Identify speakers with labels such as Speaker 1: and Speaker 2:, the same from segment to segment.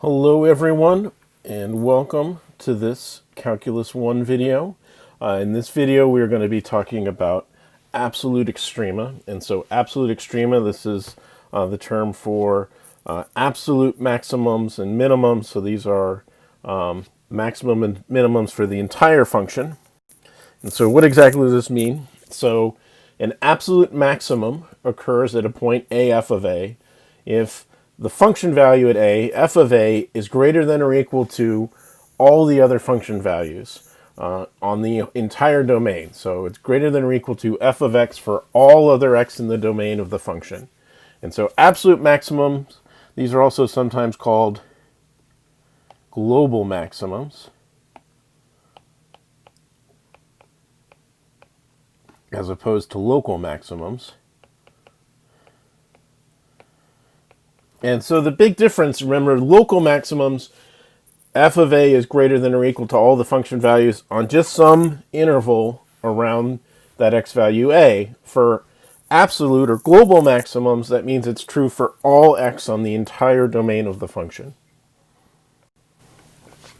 Speaker 1: Hello everyone and welcome to this Calculus 1 video. In this video we're going to be talking about absolute extrema. And so absolute extrema, this is the term for absolute maximums and minimums. So these are maximum and minimums for the entire function. And so what exactly does this mean? So an absolute maximum occurs at a point AF of A if the function value at A, f of A, is greater than or equal to all the other function values on the entire domain. So it's greater than or equal to f of x for all other x in the domain of the function. And so absolute maximums, these are also sometimes called global maximums, as opposed to local maximums. And so the big difference, remember, local maximums, f of a is greater than or equal to all the function values on just some interval around that x value a. For absolute or global maximums, that means it's true for all x on the entire domain of the function.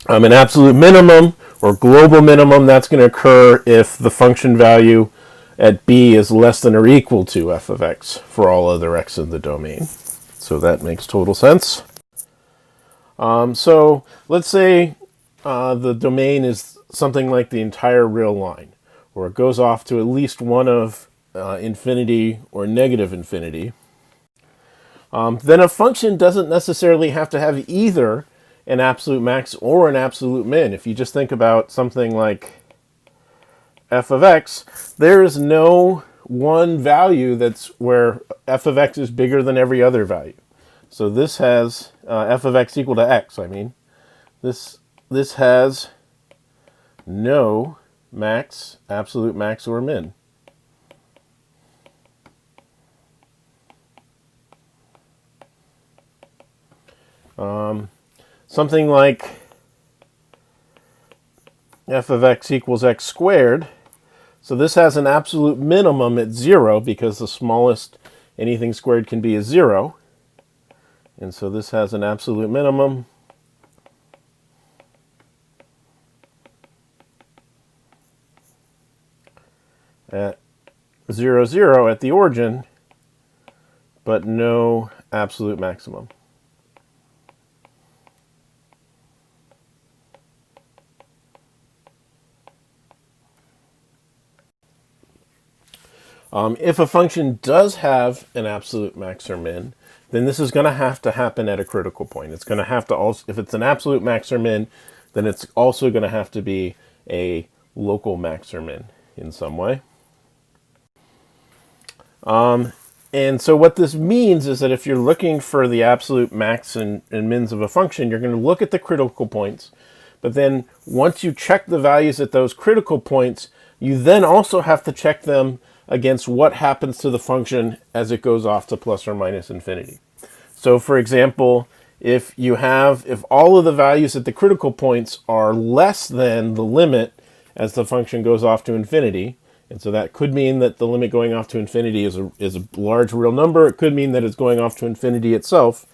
Speaker 1: An absolute minimum or global minimum, that's going to occur if the function value at b is less than or equal to f of x for all other x in the domain. So that makes total sense. So let's say the domain is something like the entire real line, or it goes off to at least one of infinity or negative infinity. Then a function doesn't necessarily have to have either an absolute max or an absolute min. If you just think about something like f of x, there is no one value that's where f of x is bigger than every other value. So this has f of x equal to x. I mean, this has no max, absolute max, or min. Something like f of x equals x squared. So this has an absolute minimum at 0 because the smallest anything squared can be is 0. And so this has an absolute minimum at 0, 0 at the origin, but no absolute maximum. If a function does have an absolute max or min, then this is going to happen at a critical point. It's going to have to also, if it's an absolute max or min, then it's also going to have to be a local max or min in some way. And so what this means is that if you're looking for the absolute max and mins of a function, you're going to look at the critical points. But then once you check the values at those critical points, you then also have to check them against what happens to the function as it goes off to plus or minus infinity. So for example, if all of the values at the critical points are less than the limit as the function goes off to infinity, and so that could mean that the limit going off to infinity is a large real number. It could mean that it's going off to infinity itself.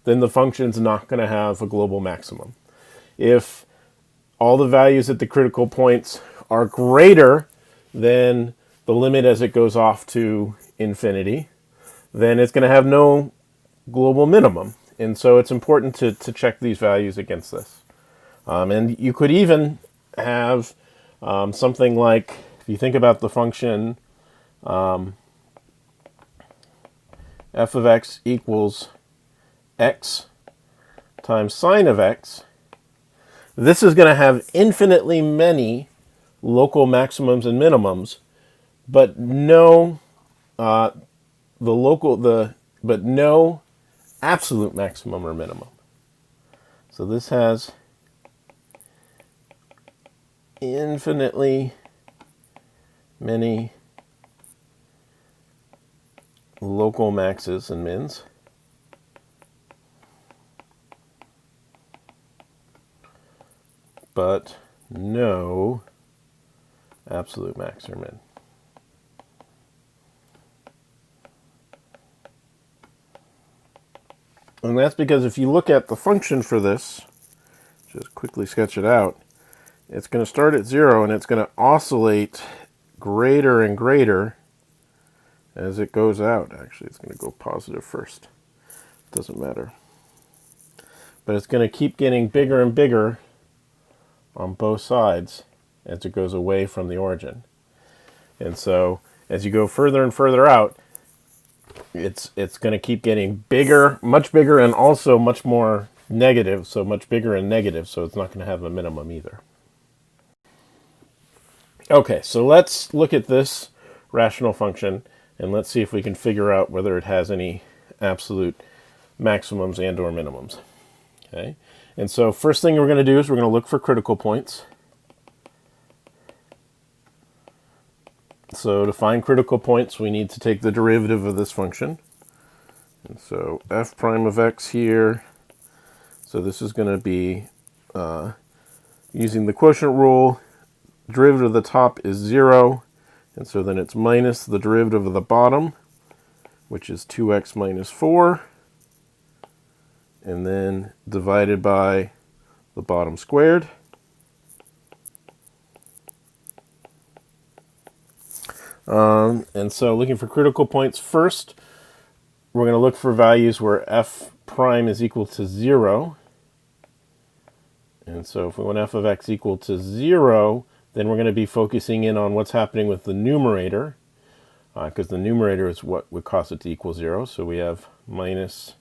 Speaker 1: Then the function's not going to have a global maximum. If all the values at the critical points are greater than the limit as it goes off to infinity, then it's going to have no global minimum. And so it's important to check these values against this. And you could even have something like, if you think about the function f of x equals x times sine of x, this is going to have infinitely many local maximums and minimums, but no no absolute maximum or minimum. So this has infinitely many local maxes and mins, but no absolute max or min. And that's because if you look at the function for this, just quickly sketch it out, it's going to start at 0 and it's going to oscillate greater and greater as it goes out. Actually, it's going to go positive first. Doesn't matter. But it's going to keep getting bigger and bigger on both sides as it goes away from the origin. And so as you go further and further out, it's going to keep getting bigger, much bigger, and also much more negative, so much bigger and negative, so it's not going to have a minimum either. Okay, so let's look at this rational function, and let's see if we can figure out whether it has any absolute maximums and or minimums. Okay, and so first thing we're going to do is we're going to look for critical points. So to find critical points, we need to take the derivative of this function. And so f prime of x here, so this is going to be, using the quotient rule, derivative of the top is 0, and so then it's minus the derivative of the bottom, which is 2x minus 4, and then divided by the bottom squared. And so looking for critical points first, we're going to look for values where f prime is equal to 0. And so if we want f of x equal to 0, then we're going to be focusing in on what's happening with the numerator, because the numerator is what would cause it to equal 0. So we have minus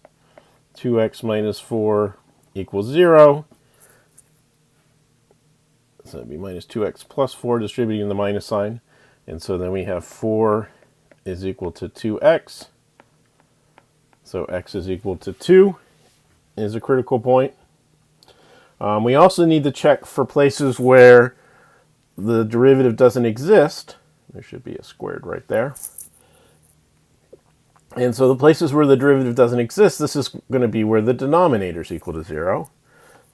Speaker 1: 2x minus 4 equals 0. So that'd be minus 2x plus 4, distributing the minus sign. And so then we have 4 is equal to 2x. So x is equal to 2 is a critical point. We also need to check for places where the derivative doesn't exist. There should be a squared right there. And so the places where the derivative doesn't exist, this is going to be where the denominator is equal to 0.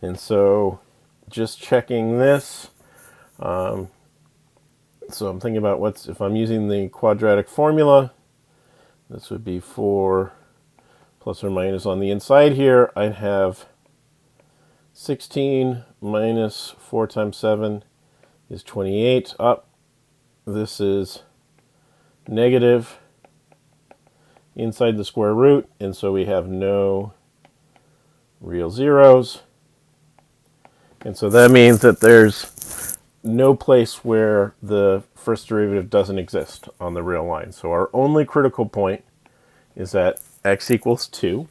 Speaker 1: And so just checking this, so I'm thinking about if I'm using the quadratic formula, this would be 4 plus or minus on the inside here. I'd have 16 minus 4 times 7 is 28. Up, this is negative inside the square root, and so we have no real zeros. And so that means that there's no place where the first derivative doesn't exist on the real line. So our only critical point is at x equals 2.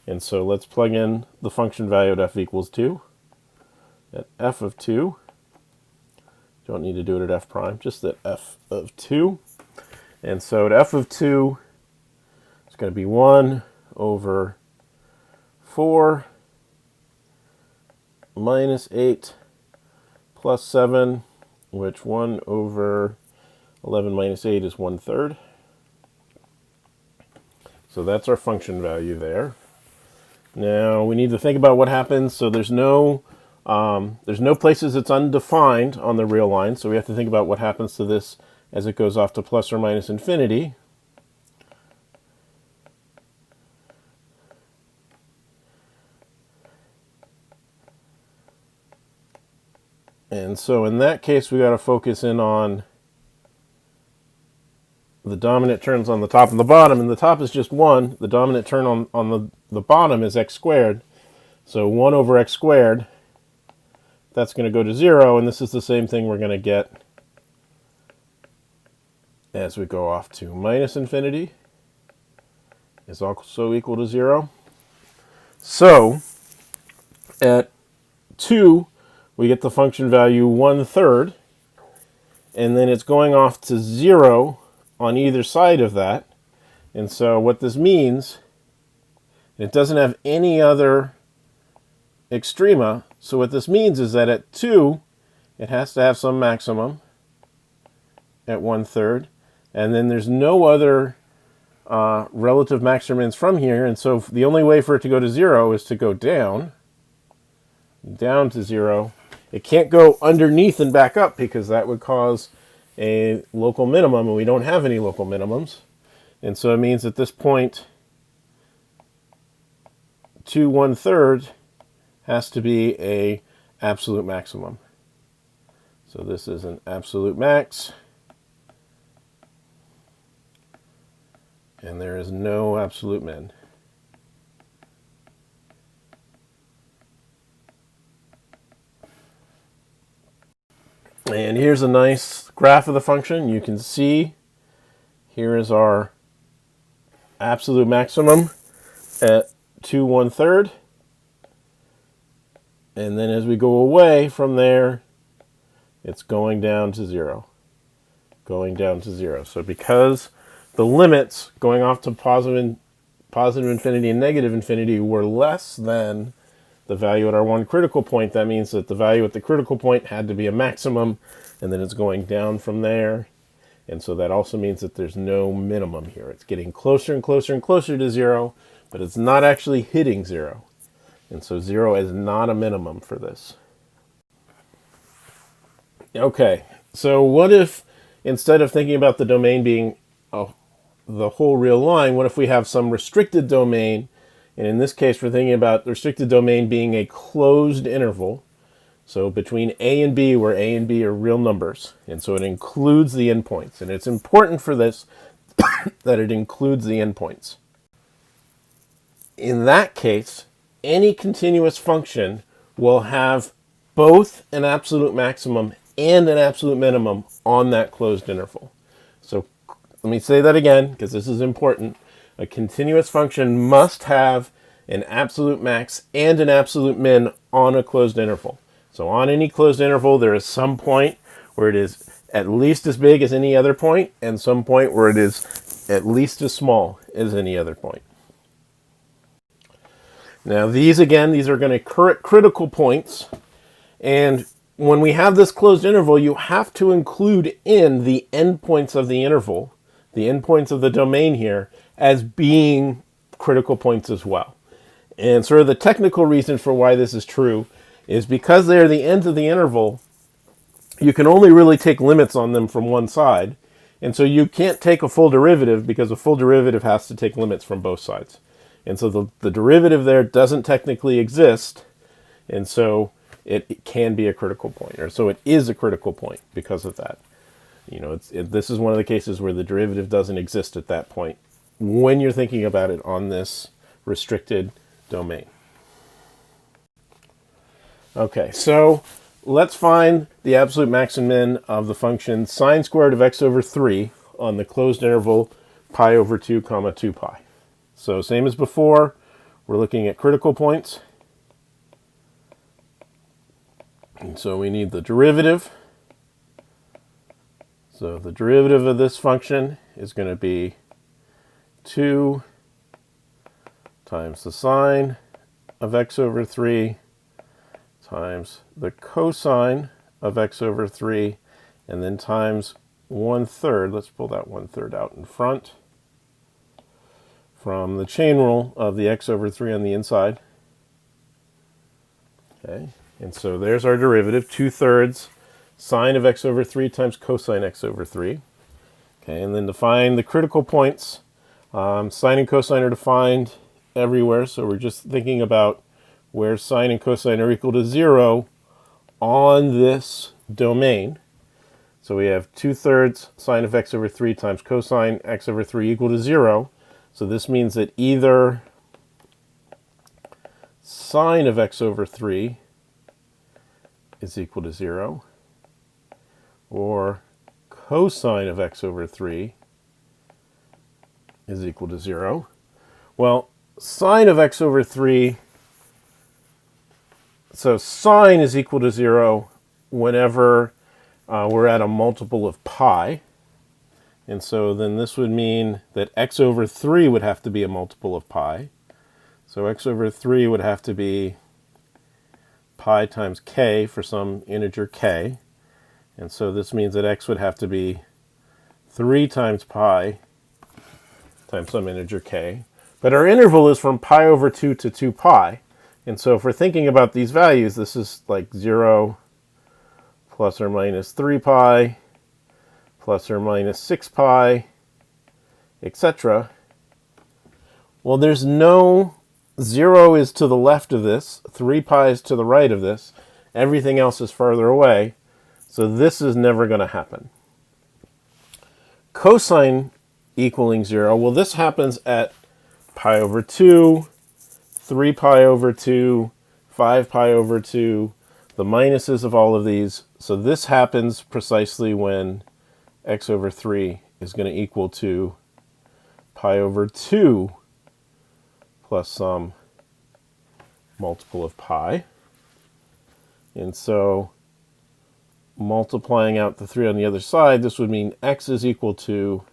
Speaker 1: And so let's plug in the function value at f equals 2. At f of 2, don't need to do it at f prime, just at f of 2. And so at f of 2, it's going to be 1 over 4 minus 8 plus 7, which 1 over 11 minus 8 is 1/3. So that's our function value there. Now we need to think about what happens. So there's no places it's undefined on the real line. So we have to think about what happens to this as it goes off to plus or minus infinity. And so in that case, we got to focus in on the dominant terms on the top and the bottom. And the top is just 1. The dominant term on the bottom is x squared. So 1 over x squared, that's going to go to 0. And this is the same thing we're going to get as we go off to minus infinity is also equal to 0. So at 2, we get the function value 1/3, and then it's going off to 0 on either side of that. And so what this means, it doesn't have any other extrema. So what this means is that at 2, it has to have some maximum at 1/3, and then there's no other relative maximums from here. And so the only way for it to go to 0 is to go down to 0. It can't go underneath and back up because that would cause a local minimum, and we don't have any local minimums. And so it means at this point, 2 1/3 has to be a absolute maximum. So this is an absolute max, and there is no absolute min. And here's a nice graph of the function. You can see here is our absolute maximum at 2 1/3. And then as we go away from there, it's going down to 0. Going down to 0. So because the limits going off to positive infinity and negative infinity were less than the value at our one critical point, that means that the value at the critical point had to be a maximum, and then it's going down from there. And so that also means that there's no minimum here. It's getting closer and closer and closer to 0, but it's not actually hitting 0. And so 0 is not a minimum for this. Okay, so what if instead of thinking about the domain being the whole real line, what if we have some restricted domain? And in this case, we're thinking about the restricted domain being a closed interval. So between A and B, where A and B are real numbers. And so it includes the endpoints. And it's important for this that it includes the endpoints. In that case, any continuous function will have both an absolute maximum and an absolute minimum on that closed interval. So let me say that again, because this is important. A continuous function must have an absolute max and an absolute min on a closed interval. So on any closed interval, there is some point where it is at least as big as any other point, and some point where it is at least as small as any other point. Now these are going to critical points, and when we have this closed interval, you have to include in the endpoints of the interval, the endpoints of the domain here, as being critical points as well. And sort of the technical reason for why this is true is because they're the ends of the interval, you can only really take limits on them from one side. And so you can't take a full derivative because a full derivative has to take limits from both sides. And so the derivative there doesn't technically exist. And so it can be a critical point, or so it is a critical point because of that. You know, this is one of the cases where the derivative doesn't exist at that point when you're thinking about it on this restricted domain. Okay, so let's find the absolute max and min of the function sine squared of x over 3 on the closed interval pi over 2 comma 2 pi. So same as before, we're looking at critical points. And so we need the derivative. So the derivative of this function is going to be 2 times the sine of x over 3 times the cosine of x over 3, and then times 1/3. Let's pull that 1/3 out in front from the chain rule of the x over 3 on the inside. Okay, and so there's our derivative, 2/3 sine of x over 3 times cosine x over 3. Okay, and then to find the critical points, sine and cosine are defined everywhere, so we're just thinking about where sine and cosine are equal to 0 on this domain. So we have 2/3 sine of x over 3 times cosine x over 3 equal to 0. So this means that either sine of x over 3 is equal to 0, or cosine of x over 3 is equal to 0. Well, sine of x over 3, so sine is equal to 0 whenever we're at a multiple of pi. And so then this would mean that x over 3 would have to be a multiple of pi. So x over 3 would have to be pi times k for some integer k. And so this means that x would have to be 3 times pi times some integer k. But our interval is from pi over 2 to 2 pi. And so if we're thinking about these values, this is like 0 plus or minus 3 pi plus or minus 6 pi, etc. Well, there's no 0 is to the left of this, 3 pi is to the right of this, everything else is farther away, so this is never going to happen. Cosine equaling 0, well, this happens at pi over 2, 3 pi over 2, 5 pi over 2, the minuses of all of these. So this happens precisely when x over 3 is going to equal to pi over 2 plus some multiple of pi. And so multiplying out the 3 on the other side, this would mean x is equal to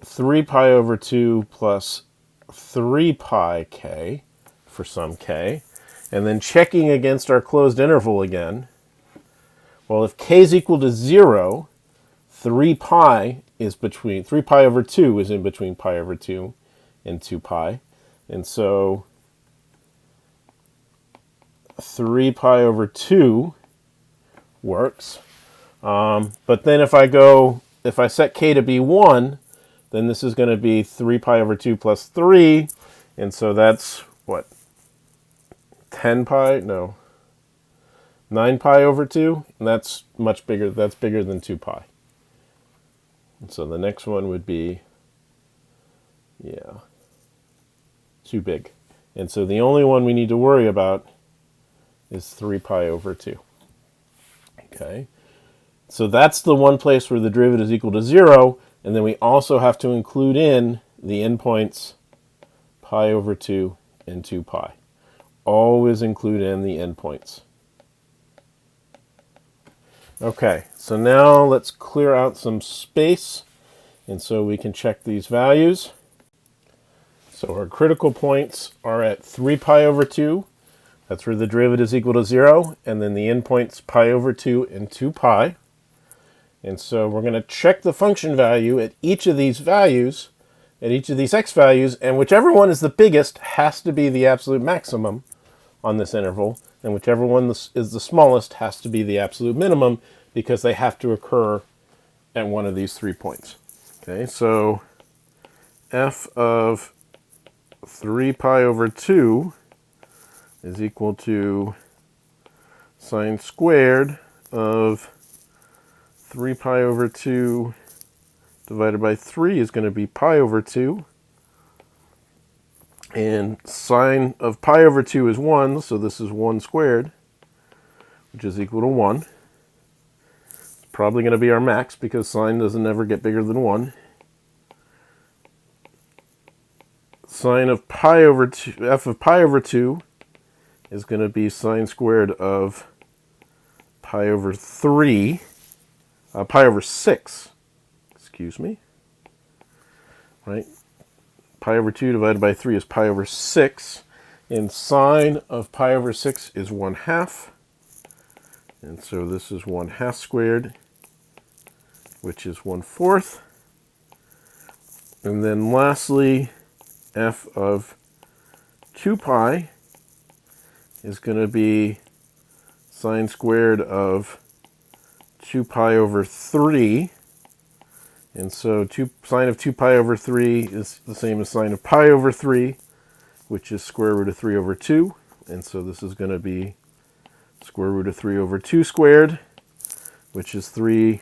Speaker 1: 3 pi over 2 plus 3 pi k for some k. And then checking against our closed interval again, well, if k is equal to 0, 3 pi over 2 is in between pi over 2 and 2 pi. And so 3 pi over 2 works. But then if I set k to be 1, then this is going to be 3 pi over 2 plus 3. And so that's, what, 10 pi? No. 9 pi over 2? And that's much bigger. That's bigger than 2 pi. And so the next one would be, yeah, too big. And so the only one we need to worry about is 3 pi over 2. Okay. So that's the one place where the derivative is equal to 0. And then we also have to include in the endpoints pi over 2 and 2 pi. Always include in the endpoints. Okay, so now let's clear out some space, and so we can check these values. So our critical points are at 3 pi over 2. That's where the derivative is equal to 0. And then the endpoints pi over 2 and 2 pi. And so we're going to check the function value at each of these values, at each of these x values, and whichever one is the biggest has to be the absolute maximum on this interval, and whichever one is the smallest has to be the absolute minimum, because they have to occur at one of these 3 points. Okay, so f of 3 pi over 2 is equal to sine squared of 3 pi over 2 divided by 3 is going to be pi over 2. And sine of pi over 2 is 1, so this is 1 squared, which is equal to 1. It's probably going to be our max because sine doesn't ever get bigger than 1. Sine of pi over 2, f of pi over 2 is going to be sine squared of pi over 3, pi over 6, excuse me, right? Pi over 2 divided by 3 is pi over 6, and sine of pi over 6 is 1/2, and so this is 1/2 squared, which is 1/4. And then lastly, f of 2 pi is going to be sine squared of 2 pi over 3. And so sine of 2 pi over 3 is the same as sine of pi over 3, which is square root of 3 over 2. And so this is going to be square root of 3 over 2 squared, which is 3/4.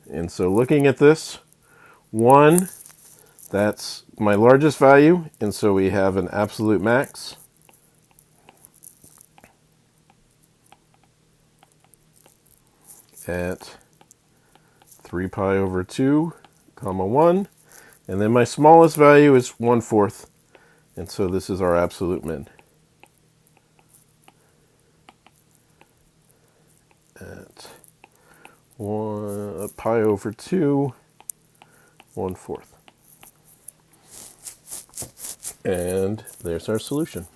Speaker 1: And so looking at this, 1, that's my largest value, and so we have an absolute max. At 3 pi over 2, comma 1. And then my smallest value is 1/4. And so this is our absolute min. At pi over 2, 1/4. And there's our solution.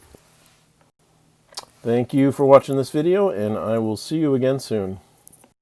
Speaker 1: Thank you for watching this video, and I will see you again soon.